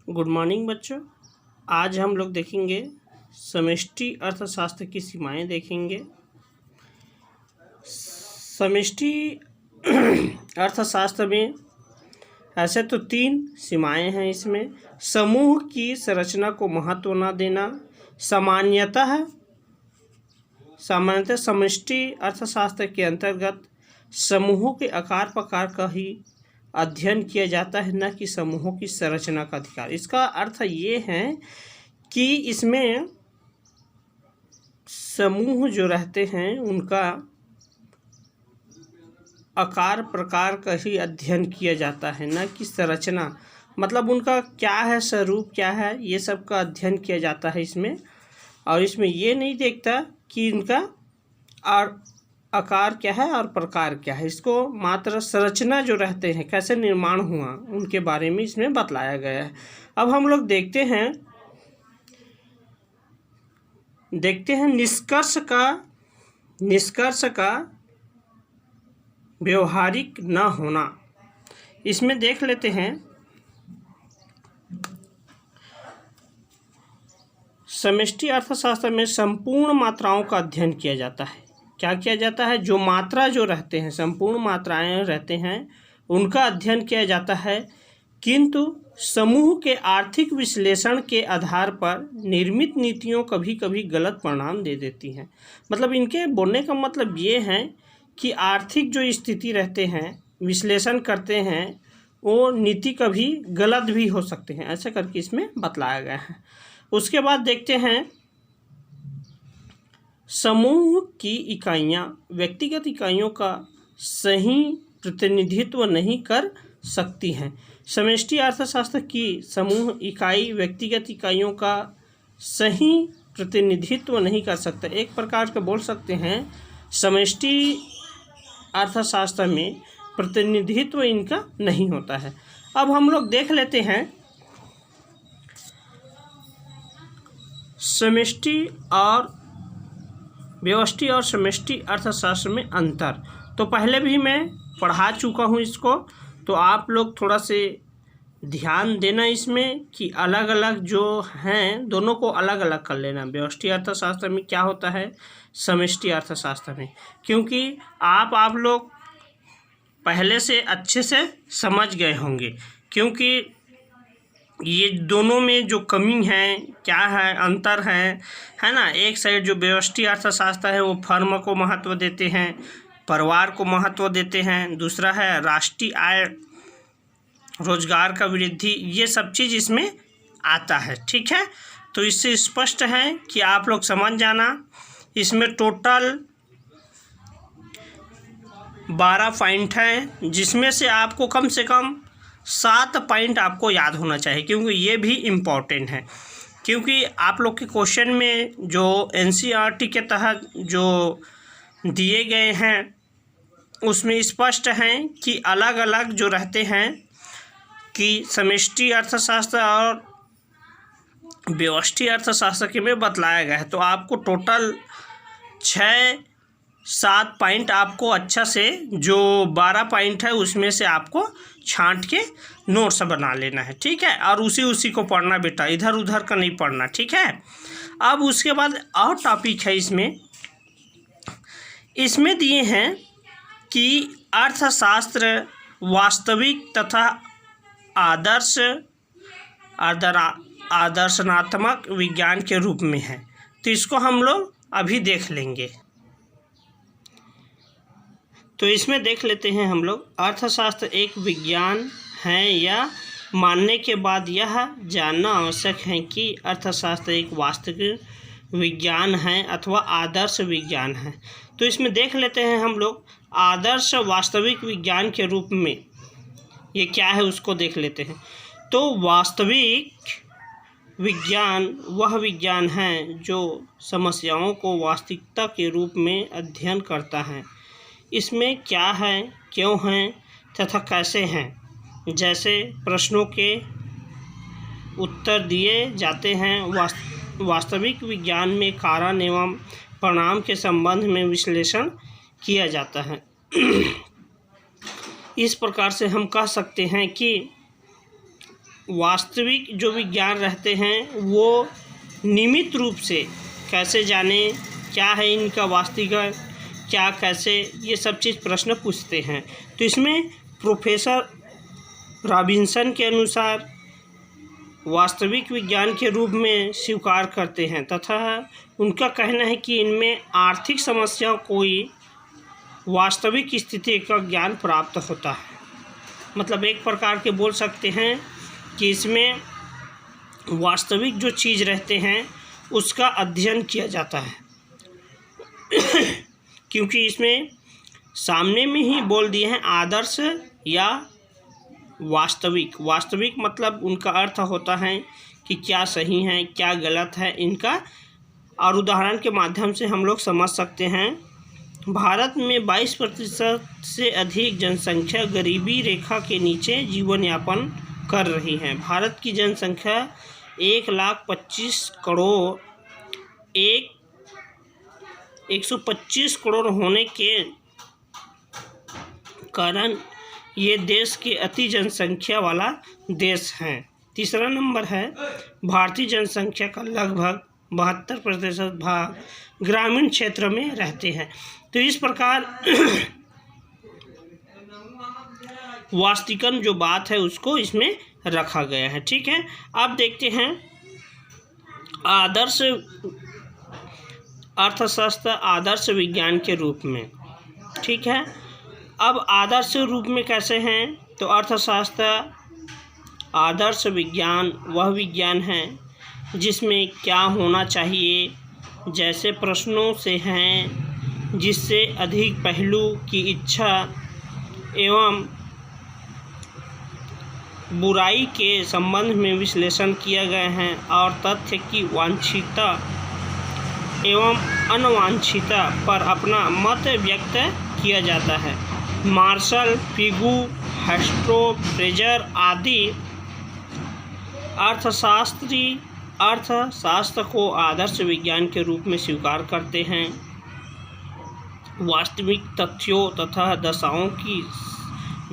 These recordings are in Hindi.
गुड मॉर्निंग बच्चों। आज हम लोग देखेंगे समष्टि अर्थशास्त्र की सीमाएं देखेंगे। समष्टि अर्थशास्त्र में ऐसे तो 3 सीमाएं हैं। इसमें समूह की संरचना को महत्व न देना, सामान्यतः समष्टि अर्थशास्त्र के अंतर्गत समूहों के आकार प्रकार का ही अध्ययन किया जाता है, न कि समूहों की संरचना का अधिकार। इसका अर्थ ये है कि इसमें समूह जो रहते हैं उनका आकार प्रकार का ही अध्ययन किया जाता है, न कि संरचना, मतलब उनका क्या है, स्वरूप क्या है, ये सब का अध्ययन किया जाता है इसमें। और इसमें ये नहीं देखता कि इनका और आकार क्या है और प्रकार क्या है। इसको मात्र संरचना जो रहते हैं, कैसे निर्माण हुआ, उनके बारे में इसमें बतलाया गया है। अब हम लोग देखते हैं निष्कर्ष का व्यवहारिक न होना। इसमें देख लेते हैं समष्टि अर्थशास्त्र में संपूर्ण मात्राओं का अध्ययन किया जाता है। क्या किया जाता है? जो मात्रा जो रहते हैं, संपूर्ण मात्राएं रहते हैं, उनका अध्ययन किया जाता है, किंतु समूह के आर्थिक विश्लेषण के आधार पर निर्मित नीतियों कभी कभी गलत परिणाम दे देती हैं। मतलब इनके बोलने का मतलब ये है कि आर्थिक जो स्थिति रहते हैं, विश्लेषण करते हैं, वो नीति कभी गलत भी हो सकते हैं, ऐसा करके इसमें बतलाया गया है। उसके बाद देखते हैं समूह की इकाइयाँ व्यक्तिगत इकाइयों का सही प्रतिनिधित्व नहीं कर सकती हैं। समष्टि अर्थशास्त्र की समूह इकाई व्यक्तिगत इकाइयों का सही प्रतिनिधित्व नहीं कर सकता। एक प्रकार का बोल सकते हैं समष्टि अर्थशास्त्र में प्रतिनिधित्व इनका नहीं होता है। अब हम लोग देख लेते हैं समष्टि और व्यष्टि और समष्टि अर्थशास्त्र में अंतर। तो पहले भी मैं पढ़ा चुका हूँ इसको, तो आप लोग थोड़ा से ध्यान देना इसमें कि अलग अलग जो हैं दोनों को अलग अलग कर लेना। व्यष्टि अर्थशास्त्र में क्या होता है, समष्टि अर्थशास्त्र में, क्योंकि आप लोग पहले से अच्छे से समझ गए होंगे, क्योंकि ये दोनों में जो कमी है, क्या है, अंतर है ना। एक साइड जो व्यष्टि अर्थशास्त्र है वो फर्म को महत्व देते हैं, परिवार को महत्व देते हैं। दूसरा है राष्ट्रीय आय, रोजगार का वृद्धि, ये सब चीज़ इसमें आता है। ठीक है, तो इससे स्पष्ट है कि आप लोग समझ जाना। इसमें टोटल 12 पॉइंट हैं, जिसमें से आपको कम से कम 7 पॉइंट आपको याद होना चाहिए, क्योंकि ये भी इम्पॉर्टेंट है। क्योंकि आप लोग के क्वेश्चन में जो NCERT के तहत जो दिए गए हैं उसमें स्पष्ट हैं कि अलग अलग जो रहते हैं कि समष्टि अर्थशास्त्र और व्यष्टि अर्थशास्त्र के में बतलाया गया है। तो आपको टोटल 6-7 पॉइंट आपको अच्छा से, जो 12 पॉइंट है उसमें से आपको छांट के नोट्स बना लेना है। ठीक है, और उसी को पढ़ना बेटा, इधर उधर का नहीं पढ़ना। ठीक है, अब उसके बाद और टॉपिक है इसमें दिए हैं कि अर्थशास्त्र वास्तविक तथा आदर्शनात्मक विज्ञान के रूप में है। तो इसको हम लोग अभी देख लेंगे। तो इसमें देख लेते हैं हम लोग, अर्थशास्त्र एक विज्ञान है या मानने के बाद यह जानना आवश्यक है कि अर्थशास्त्र एक वास्तविक विज्ञान है अथवा आदर्श विज्ञान है। तो इसमें देख लेते हैं हम लोग आदर्श वास्तविक विज्ञान के रूप में ये क्या है उसको देख लेते हैं। तो वास्तविक विज्ञान वह विज्ञान है जो समस्याओं को वास्तविकता के रूप में अध्ययन करता है। इसमें क्या है, क्यों हैं तथा कैसे हैं जैसे प्रश्नों के उत्तर दिए जाते हैं। वास्तविक विज्ञान में कारण एवं परिणाम के संबंध में विश्लेषण किया जाता है। इस प्रकार से हम कह सकते हैं कि वास्तविक जो विज्ञान रहते हैं वो नियमित रूप से कैसे जाने, क्या है इनका वास्तविक, क्या कैसे, ये सब चीज़ प्रश्न पूछते हैं। तो इसमें प्रोफेसर रॉबिन्सन के अनुसार वास्तविक विज्ञान के रूप में स्वीकार करते हैं तथा उनका कहना है कि इनमें आर्थिक समस्या कोई वास्तविक स्थिति का ज्ञान प्राप्त होता है। मतलब एक प्रकार के बोल सकते हैं कि इसमें वास्तविक जो चीज़ रहते हैं उसका अध्ययन किया जाता है क्योंकि इसमें सामने में ही बोल दिए हैं आदर्श या वास्तविक। वास्तविक मतलब उनका अर्थ होता है कि क्या सही है क्या गलत है इनका, और उदाहरण के माध्यम से हम लोग समझ सकते हैं। भारत में 22% से अधिक जनसंख्या गरीबी रेखा के नीचे जीवन यापन कर रही है। भारत की जनसंख्या 1,25 करोड़ 125 करोड़ होने के कारण ये देश के अति जनसंख्या वाला देश है। तीसरा नंबर है भारतीय जनसंख्या का लगभग 72% भाग ग्रामीण क्षेत्र में रहते हैं। तो इस प्रकार वास्तविकन जो बात है उसको इसमें रखा गया है। ठीक है, अब देखते हैं आदर्श अर्थशास्त्र आदर्श विज्ञान के रूप में। ठीक है, अब आदर्श रूप में कैसे हैं, तो अर्थशास्त्र आदर्श विज्ञान वह विज्ञान है जिसमें क्या होना चाहिए जैसे प्रश्नों से हैं, जिससे अधिक पहलू की इच्छा एवं बुराई के संबंध में विश्लेषण किया गया है और तथ्य की वांछिता एवं अनवांछिता पर अपना मत व्यक्त किया जाता है। मार्शल, पिगू, हेस्ट्रो, फ्रेजर आदि अर्थशास्त्री अर्थशास्त्र को आदर्श विज्ञान के रूप में स्वीकार करते हैं। वास्तविक तथ्यों तथा दशाओं की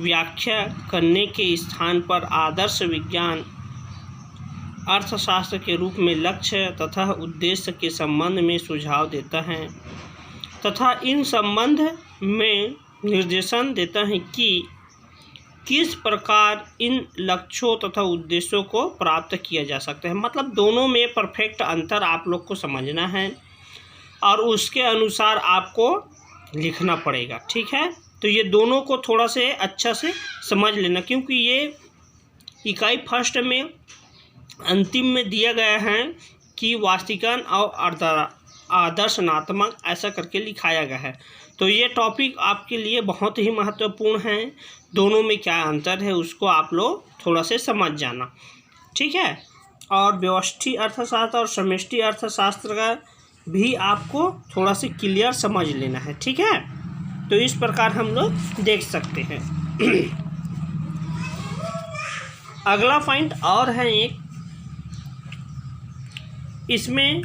व्याख्या करने के स्थान पर आदर्श विज्ञान अर्थशास्त्र के रूप में लक्ष्य तथा उद्देश्य के संबंध में सुझाव देता है तथा इन संबंध में निर्देशन देता है कि किस प्रकार इन लक्ष्यों तथा उद्देश्यों को प्राप्त किया जा सकता है। मतलब दोनों में परफेक्ट अंतर आप लोग को समझना है और उसके अनुसार आपको लिखना पड़ेगा। ठीक है, तो ये दोनों को थोड़ा से अच्छा से समझ लेना क्योंकि ये इकाई फर्स्ट में अंतिम में दिया गया है कि वास्तविकन और आदर्शनात्मक ऐसा करके लिखाया गया है। तो ये टॉपिक आपके लिए बहुत ही महत्वपूर्ण है। दोनों में क्या अंतर है उसको आप लोग थोड़ा से समझ जाना। ठीक है, और व्यष्टि अर्थशास्त्र और समष्टि अर्थशास्त्र का भी आपको थोड़ा से क्लियर समझ लेना है। ठीक है, तो इस प्रकार हम लोग देख सकते हैं। अगला पॉइंट और है एक, इसमें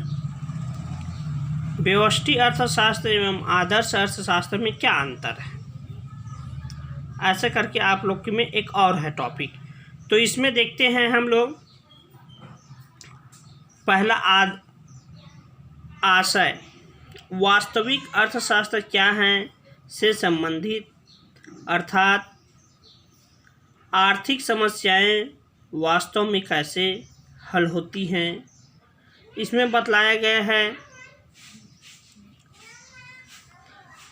व्यष्टि अर्थशास्त्र एवं आदर्श अर्थशास्त्र में क्या अंतर है, ऐसा करके आप लोग के में एक और है टॉपिक। तो इसमें देखते हैं हम लोग पहला आशय वास्तविक अर्थशास्त्र क्या है से संबंधित, अर्थात आर्थिक समस्याएं वास्तव में कैसे हल होती हैं। इसमें बतलाया गया है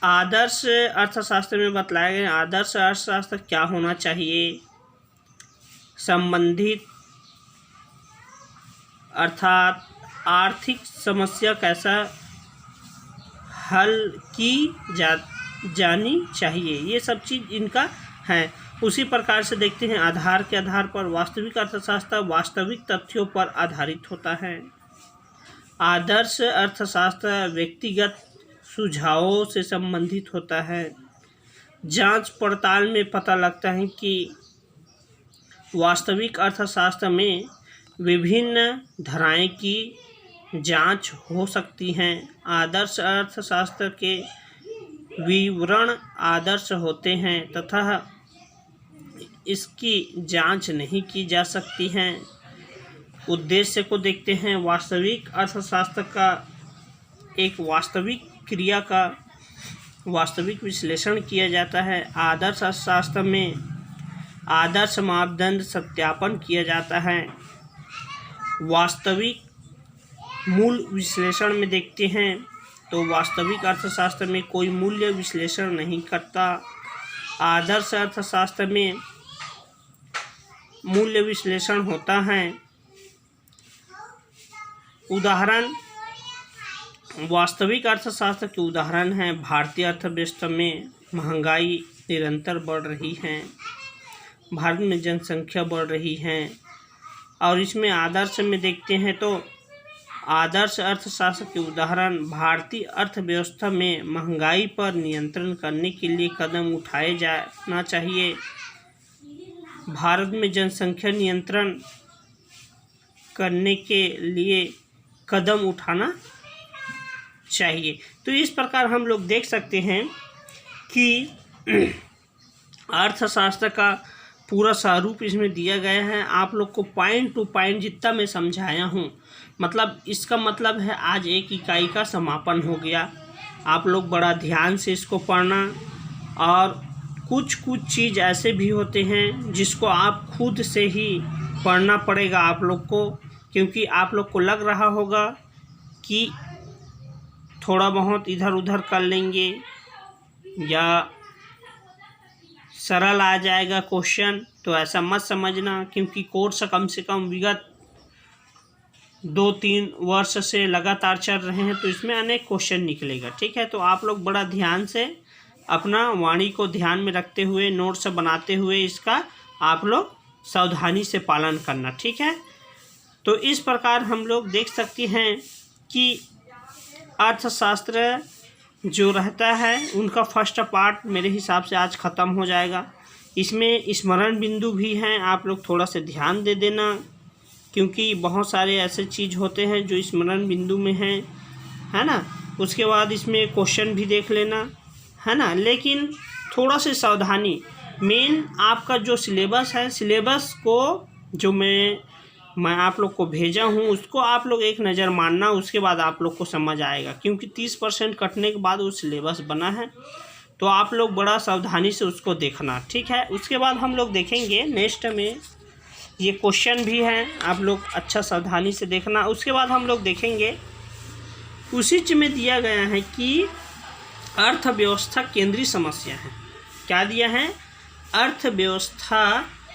आदर्श अर्थशास्त्र में बतलाया गया आदर्श अर्थशास्त्र क्या होना चाहिए, संबंधित अर्थात आर्थिक समस्या कैसा हल की जानी चाहिए, ये सब चीज़ इनका है। उसी प्रकार से देखते हैं आधार के आधार पर वास्तविक अर्थशास्त्र वास्तविक तथ्यों पर आधारित होता है। आदर्श अर्थशास्त्र व्यक्तिगत सुझावों से संबंधित होता है। जांच पड़ताल में पता लगता है कि वास्तविक अर्थशास्त्र में विभिन्न धाराएं की जांच हो सकती हैं। आदर्श अर्थशास्त्र के विवरण आदर्श होते हैं तथा इसकी जांच नहीं की जा सकती हैं। उद्देश्य को देखते हैं। वास्तविक अर्थशास्त्र का एक वास्तविक क्रिया का वास्तविक विश्लेषण किया जाता है। आदर्श अर्थशास्त्र में आदर्श मापदंड सत्यापन किया जाता है। वास्तविक मूल विश्लेषण में देखते हैं तो वास्तविक अर्थशास्त्र में कोई मूल्य विश्लेषण नहीं करता। आदर्श अर्थशास्त्र में मूल्य विश्लेषण होता है। उदाहरण, वास्तविक अर्थशास्त्र के उदाहरण हैं। भारतीय अर्थव्यवस्था में महंगाई निरंतर बढ़ रही है, भारत में जनसंख्या बढ़ रही है। और इसमें आदर्श में देखते हैं तो आदर्श अर्थशास्त्र के उदाहरण, भारतीय अर्थव्यवस्था में महंगाई पर नियंत्रण करने के लिए कदम उठाए जाना चाहिए। भारत में जनसंख्या नियंत्रण करने के लिए कदम उठाना चाहिए। तो इस प्रकार हम लोग देख सकते हैं कि अर्थशास्त्र का पूरा स्वरूप इसमें दिया गया है। आप लोग को पॉइंट टू पॉइंट जितना मैं समझाया हूँ, मतलब इसका मतलब है आज एक इकाई का समापन हो गया। आप लोग बड़ा ध्यान से इसको पढ़ना। और कुछ चीज़ ऐसे भी होते हैं जिसको आप खुद से ही पढ़ना पड़ेगा आप लोग को, क्योंकि आप लोग को लग रहा होगा कि थोड़ा बहुत इधर उधर कर लेंगे या सरल आ जाएगा क्वेश्चन, तो ऐसा मत समझना, क्योंकि कोर्स कम से कम विगत 2-3 वर्ष से लगातार चल रहे हैं, तो इसमें अनेक क्वेश्चन निकलेगा। ठीक है, तो आप लोग बड़ा ध्यान से अपना वाणी को ध्यान में रखते हुए नोट्स बनाते हुए इसका आप लोग सावधानी से पालन करना। ठीक है, तो इस प्रकार हम लोग देख सकते हैं कि अर्थशास्त्र जो रहता है उनका फर्स्ट पार्ट मेरे हिसाब से आज ख़त्म हो जाएगा। इसमें स्मरण बिंदु भी हैं, आप लोग थोड़ा सा ध्यान दे देना, क्योंकि बहुत सारे ऐसे चीज़ होते हैं जो स्मरण बिंदु में हैं, है ना। उसके बाद इसमें क्वेश्चन भी देख लेना, है ना। लेकिन थोड़ा सा सावधानी, मेन आपका जो सिलेबस है, सिलेबस को जो मैं आप लोग को भेजा हूँ उसको आप लोग एक नज़र मारना, उसके बाद आप लोग को समझ आएगा, क्योंकि 30% कटने के बाद वो सिलेबस बना है, तो आप लोग बड़ा सावधानी से उसको देखना। ठीक है, उसके बाद हम लोग देखेंगे नेक्स्ट में ये क्वेश्चन भी हैं, आप लोग अच्छा सावधानी से देखना। उसके बाद हम लोग देखेंगे उसी चीज़ में दिया गया है कि अर्थव्यवस्था केंद्रीय समस्या है। क्या दिया है? अर्थव्यवस्था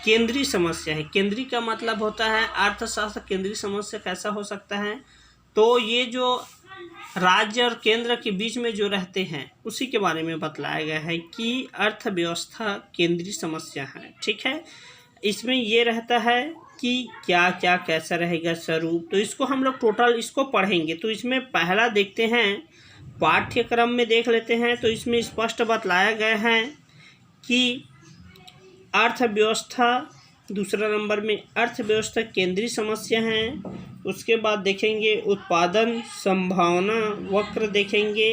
केंद्रीय समस्या है। केंद्रीय का मतलब होता है अर्थशास्त्र केंद्रीय समस्या कैसा हो सकता है, तो ये जो राज्य और केंद्र के बीच में जो रहते हैं उसी के बारे में बतलाया गया है कि अर्थव्यवस्था केंद्रीय समस्या है। ठीक है, इसमें ये रहता है कि क्या क्या कैसा रहेगा स्वरूप, तो इसको हम लोग टोटल इसको पढ़ेंगे। तो इसमें पहला देखते हैं, पाठ्यक्रम में देख लेते हैं, तो इसमें स्पष्ट बतलाया गया है कि अर्थव्यवस्था, दूसरा नंबर में अर्थव्यवस्था केंद्रीय समस्या है। उसके बाद देखेंगे उत्पादन संभावना वक्र देखेंगे,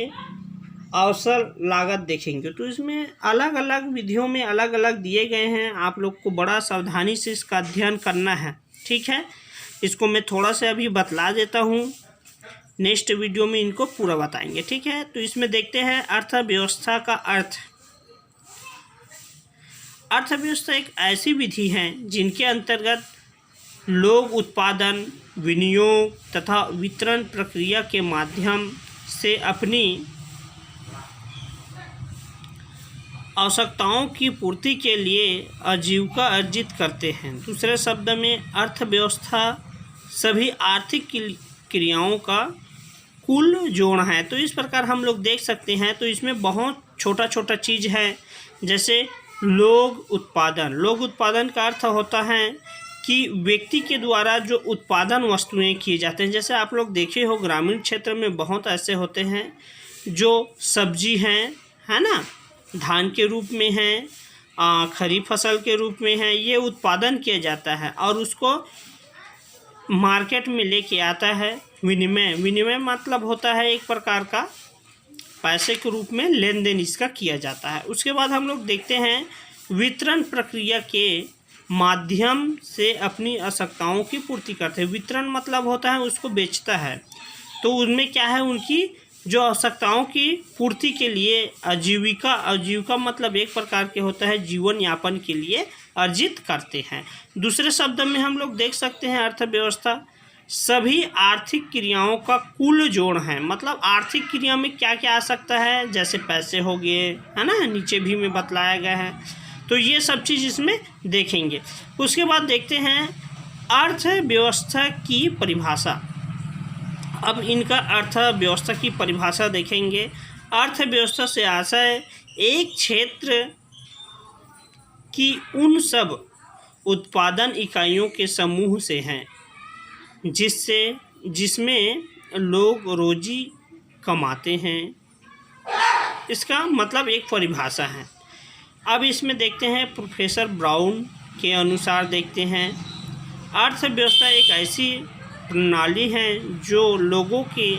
अवसर लागत देखेंगे। तो इसमें अलग अलग विधियों में अलग अलग दिए गए हैं, आप लोग को बड़ा सावधानी से इसका अध्ययन करना है। ठीक है, इसको मैं थोड़ा सा अभी बतला देता हूँ, नेक्स्ट वीडियो में इनको पूरा बताएंगे। ठीक है, तो इसमें देखते हैं अर्थव्यवस्था का अर्थ। अर्थव्यवस्था एक ऐसी विधि है जिनके अंतर्गत लोग उत्पादन, विनियोग तथा वितरण प्रक्रिया के माध्यम से अपनी आवश्यकताओं की पूर्ति के लिए आजीविका अर्जित करते हैं। दूसरे शब्द में अर्थव्यवस्था सभी आर्थिक क्रियाओं का कुल जोड़ है। तो इस प्रकार हम लोग देख सकते हैं, तो इसमें बहुत छोटा छोटा चीज़ है, जैसे लोग उत्पादन। लोग उत्पादन का अर्थ होता है कि व्यक्ति के द्वारा जो उत्पादन वस्तुएं किए जाते हैं, जैसे आप लोग देखे हो ग्रामीण क्षेत्र में बहुत ऐसे होते हैं जो सब्जी हैं, है ना, धान के रूप में हैं, खरीफ फसल के रूप में हैं, ये उत्पादन किया जाता है और उसको मार्केट में लेके आता है। विनिमय मतलब होता है एक प्रकार का पैसे के रूप में लेन देन इसका किया जाता है। उसके बाद हम लोग देखते हैं वितरण प्रक्रिया के माध्यम से अपनी आवश्यकताओं की पूर्ति करते हैं। वितरण मतलब होता है उसको बेचता है, तो उनमें क्या है, उनकी जो आवश्यकताओं की पूर्ति के लिए आजीविका मतलब एक प्रकार के होता है जीवन यापन के लिए अर्जित करते हैं। दूसरे शब्दों में हम लोग देख सकते हैं अर्थव्यवस्था सभी आर्थिक क्रियाओं का कुल जोड़ है। मतलब आर्थिक क्रिया में क्या क्या आ सकता है, जैसे पैसे हो गए, है ना, नीचे भी में बतलाया गया है, तो ये सब चीज़ इसमें देखेंगे। उसके बाद देखते हैं अर्थव्यवस्था की परिभाषा। अब इनका अर्थव्यवस्था की परिभाषा देखेंगे। अर्थव्यवस्था से आशय एक क्षेत्र की उन सब उत्पादन इकाइयों के समूह से हैं जिसमें लोग रोजी कमाते हैं। इसका मतलब एक परिभाषा है। अब इसमें देखते हैं प्रोफेसर ब्राउन के अनुसार देखते हैं अर्थव्यवस्था एक ऐसी प्रणाली है जो लोगों की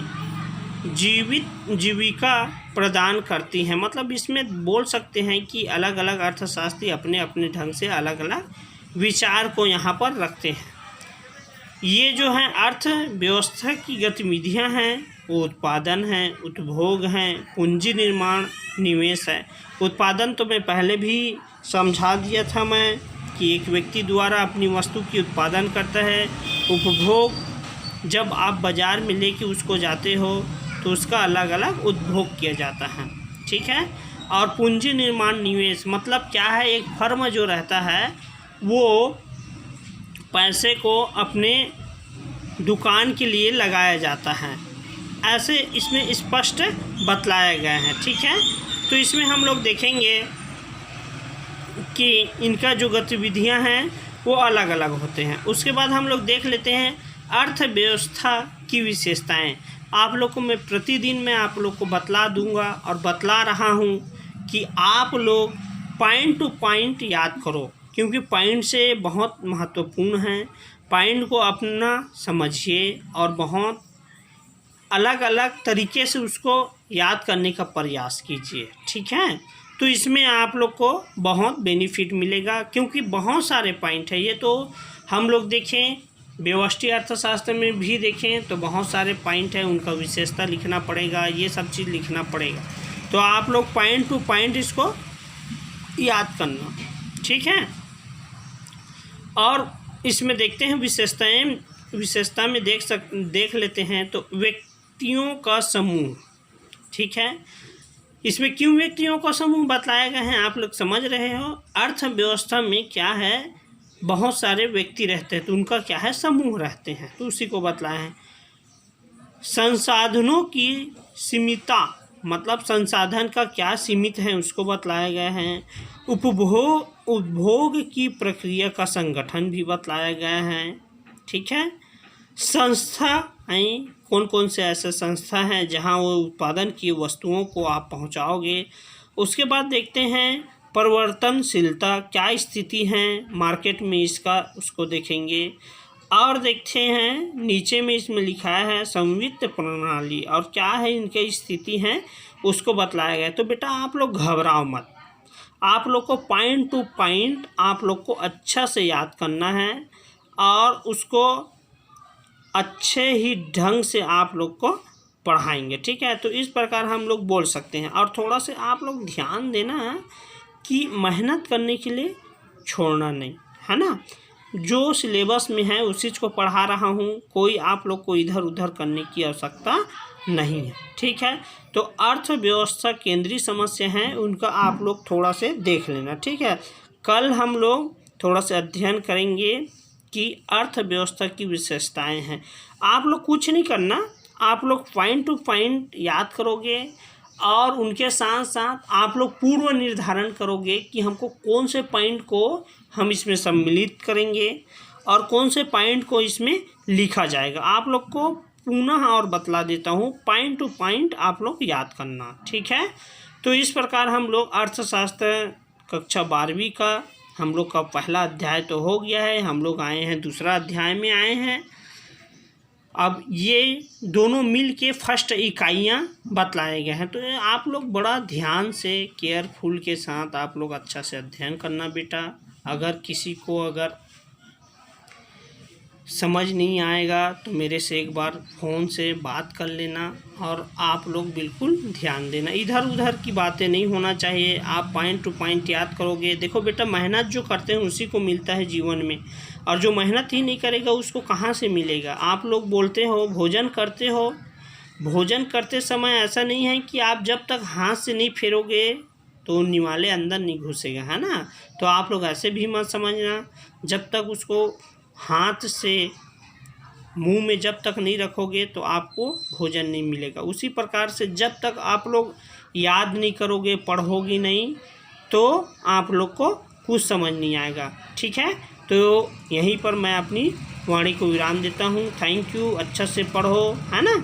जीविका प्रदान करती है। मतलब इसमें बोल सकते हैं कि अलग अलग अर्थशास्त्री अपने अपने ढंग से अलग अलग विचार को यहाँ पर रखते हैं। ये जो है अर्थव्यवस्था की गतिविधियाँ हैं वो उत्पादन है, उपभोग हैं, पूंजी निर्माण, निवेश है। उत्पादन तो मैं पहले भी समझा दिया था मैं कि एक व्यक्ति द्वारा अपनी वस्तु की उत्पादन करता है। उपभोग जब आप बाज़ार में लेके उसको जाते हो तो उसका अलग अलग उपभोग किया जाता है, ठीक है। और पूंजी निर्माण, निवेश मतलब क्या है, एक फर्म जो रहता है वो पैसे को अपने दुकान के लिए लगाया जाता है, ऐसे इसमें स्पष्ट बतलाया गया है, ठीक है। तो इसमें हम लोग देखेंगे कि इनका जो गतिविधियां हैं वो अलग अलग होते हैं। उसके बाद हम लोग देख लेते हैं अर्थव्यवस्था की विशेषताएं। आप लोग को मैं प्रतिदिन मैं आप लोग को बतला दूंगा और बतला रहा हूं कि आप लोग पॉइंट टू पॉइंट याद करो, क्योंकि पॉइंट से बहुत महत्वपूर्ण है। पॉइंट को अपना समझिए और बहुत अलग अलग तरीके से उसको याद करने का प्रयास कीजिए, ठीक है। तो इसमें आप लोग को बहुत बेनिफिट मिलेगा, क्योंकि बहुत सारे पॉइंट है। ये तो हम लोग देखें व्यष्टि अर्थशास्त्र में भी देखें तो बहुत सारे पॉइंट है, उनका विशेषता लिखना पड़ेगा, ये सब चीज़ लिखना पड़ेगा। तो आप लोग पॉइंट टू पॉइंट इसको याद करना, ठीक है। और इसमें देखते हैं विशेषता में देख लेते हैं तो व्यक्तियों का समूह, ठीक है। इसमें क्यों व्यक्तियों का समूह बतलाया गया है, आप लोग समझ रहे हो। अर्थव्यवस्था में क्या है, बहुत सारे व्यक्ति रहते हैं तो उनका क्या है, समूह रहते हैं, तो उसी को बतलाया है। संसाधनों की सीमितता मतलब संसाधन का क्या सीमित है उसको बतलाया गया है। उपभोग की प्रक्रिया का संगठन भी बतलाया गया है, ठीक है। संस्थाएं कौन कौन से ऐसे संस्था हैं जहां वो उत्पादन की वस्तुओं को आप पहुंचाओगे। उसके बाद देखते हैं परिवर्तनशीलता, क्या स्थिति है मार्केट में इसका, उसको देखेंगे। और देखते हैं नीचे में इसमें लिखा है संवित्त प्रणाली, और क्या है इनके स्थिति हैं उसको बतलाया गया है। तो बेटा आप लोग घबराओ मत, आप लोग को पॉइंट टू पॉइंट आप लोग को अच्छा से याद करना है और उसको अच्छे ही ढंग से आप लोग को पढ़ाएंगे, ठीक है। तो इस प्रकार हम लोग बोल सकते हैं। और थोड़ा से आप लोग ध्यान देना कि मेहनत करने के लिए छोड़ना नहीं, है ना। जो सिलेबस में है उस चीज़ को पढ़ा रहा हूँ, कोई आप लोग को इधर उधर करने की आवश्यकता नहीं है, ठीक है। तो अर्थव्यवस्था केंद्रीय समस्या हैं, उनका आप लोग थोड़ा से देख लेना, ठीक है। कल हम लोग थोड़ा सा अध्ययन करेंगे कि अर्थव्यवस्था की विशेषताएं हैं। आप लोग कुछ नहीं करना, आप लोग पॉइंट टू पॉइंट याद करोगे और उनके साथ साथ आप लोग पूर्व निर्धारण करोगे कि हमको कौन से पॉइंट को हम इसमें सम्मिलित करेंगे और कौन से पॉइंट को इसमें लिखा जाएगा। आप लोग को पुनः और बतला देता हूँ, पॉइंट टू पॉइंट आप लोग याद करना, ठीक है। तो इस प्रकार हम लोग अर्थशास्त्र कक्षा 12वीं का हम लोग का पहला अध्याय तो हो गया है, हम लोग आए हैं दूसरा अध्याय में आए हैं। अब ये दोनों मिल के फर्स्ट इकाइयाँ बतलाए गए हैं। तो आप लोग बड़ा ध्यान से केयरफुल के साथ आप लोग अच्छा से अध्ययन करना बेटा। अगर किसी को अगर समझ नहीं आएगा तो मेरे से एक बार फ़ोन से बात कर लेना और आप लोग बिल्कुल ध्यान देना, इधर उधर की बातें नहीं होना चाहिए। आप पॉइंट टू पॉइंट याद करोगे। देखो बेटा, मेहनत जो करते हैं उसी को मिलता है जीवन में, और जो मेहनत ही नहीं करेगा उसको कहाँ से मिलेगा। आप लोग बोलते हो भोजन करते हो, भोजन करते समय ऐसा नहीं है कि आप जब तक हाथ से नहीं फेरोगे तो निवाले अंदर नहीं घुसेगा, है ना। तो आप लोग ऐसे भी मत समझना, जब तक उसको हाथ से मुंह में जब तक नहीं रखोगे तो आपको भोजन नहीं मिलेगा। उसी प्रकार से जब तक आप लोग याद नहीं करोगे, पढ़ोगे नहीं, तो आप लोग को कुछ समझ नहीं आएगा। ठीक है, तो यहीं पर मैं अपनी वाणी को विराम देता हूँ। Thank you. अच्छा से पढ़ो, है ना।